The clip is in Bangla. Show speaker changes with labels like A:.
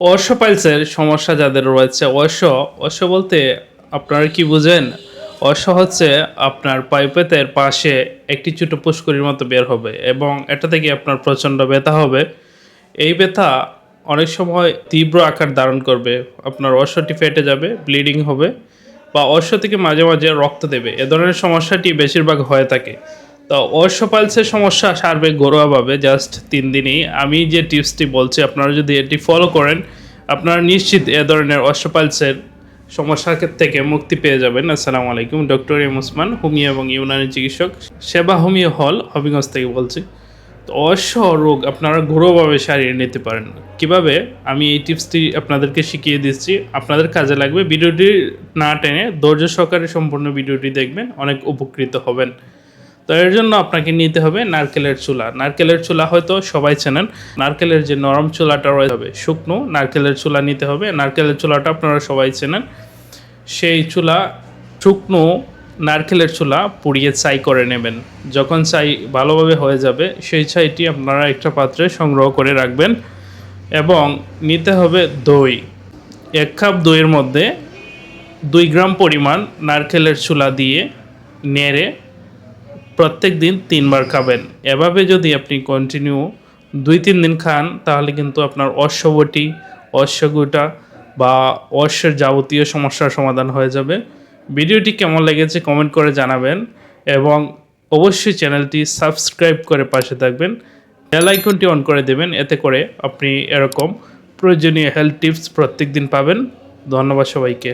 A: অশ্বপাইলসের সমস্যা যাদের রয়েছে, অশ্ব বলতে আপনারা কি বুঝেন? অশ্ব হচ্ছে আপনার পাইপের পাশে একটি ছোট পুস্করির মতো বের হবে এবং এটা থেকে আপনার প্রচণ্ড ব্যথা হবে। এই ব্যথা অনেক সময় তীব্র আকার ধারণ করবে। আপনার অশ্বটি ফেটে যাবে, ব্লিডিং হবে বা অশ্ব থেকে মাঝে মাঝে রক্ত দেবে। এ ধরনের সমস্যাটি বেশিরভাগ হয়ে থাকে। তো অশ্বপাইলসের সমস্যা সারবে ঘরোয়াভাবে জাস্ট ৩ দিনেই। আমি যে টিপসটি বলছি আপনারা যদি এটি ফলো করেন, আপনারা নিশ্চিত এ ধরনের অশ্বপাইলসের সমস্যা থেকে মুক্তি পেয়ে যাবেন। আসসালামু আলাইকুম। ডক্টর এম ওসমান, হোমিও এবং ইউনানি চিকিৎসক, সেবা হোমিও হল, হবিগঞ্জ থেকে বলছি। তো অশ্ব রোগ আপনারা ঘরোয়াভাবে সারিয়ে নিতে পারেন। কিভাবে? আমি এই টিপসটি আপনাদেরকে শিখিয়ে দিচ্ছি, আপনাদের কাজে লাগবে। ভিডিওটি না টেনে ধৈর্য সহকারে সম্পূর্ণ ভিডিওটি দেখবেন, অনেক উপকৃত হবেন। তো এর জন্য আপনাকে নিতে হবে নারকেলের চুলা। নারকেলের চুলা হয়তো সবাই চেনেন। নারকেলের যে নরম চুলাটা রয়েছে, শুকনো নারকেলের চুলা নিতে হবে। নারকেলের চুলাটা আপনারা সবাই চেনেন। সেই চুলা, শুকনো নারকেলের চুলা পুড়িয়ে ছাই করে নেবেন। যখন ছাই ভালোভাবে হয়ে যাবে, সেই ছাইটি আপনারা একটা পাত্রে সংগ্রহ করে রাখবেন এবং নিতে হবে দই। ১ কাপ দইয়ের মধ্যে ২ গ্রাম পরিমাণ নারকেলের চুলা দিয়ে নেড়ে প্রত্যেক দিন ৩ বার খাবেন। এভাবে যদি আপনি কন্টিনিউ ২-৩ দিন খান, তাহলে কিন্তু আপনার অশ্ববটি, অশ্বগুটা বা অশ্বের যাবতীয় সমস্যার সমাধান হয়ে যাবে। ভিডিওটি কেমন লেগেছে কমেন্ট করে জানাবেন এবং অবশ্যই চ্যানেলটি সাবস্ক্রাইব করে পাশে থাকবেন। বেল আইকনটি অন করে দেবেন, এতে করে আপনি এরকম প্রয়োজনীয় হেলথ টিপস প্রত্যেক দিন পাবেন। ধন্যবাদ সবাইকে।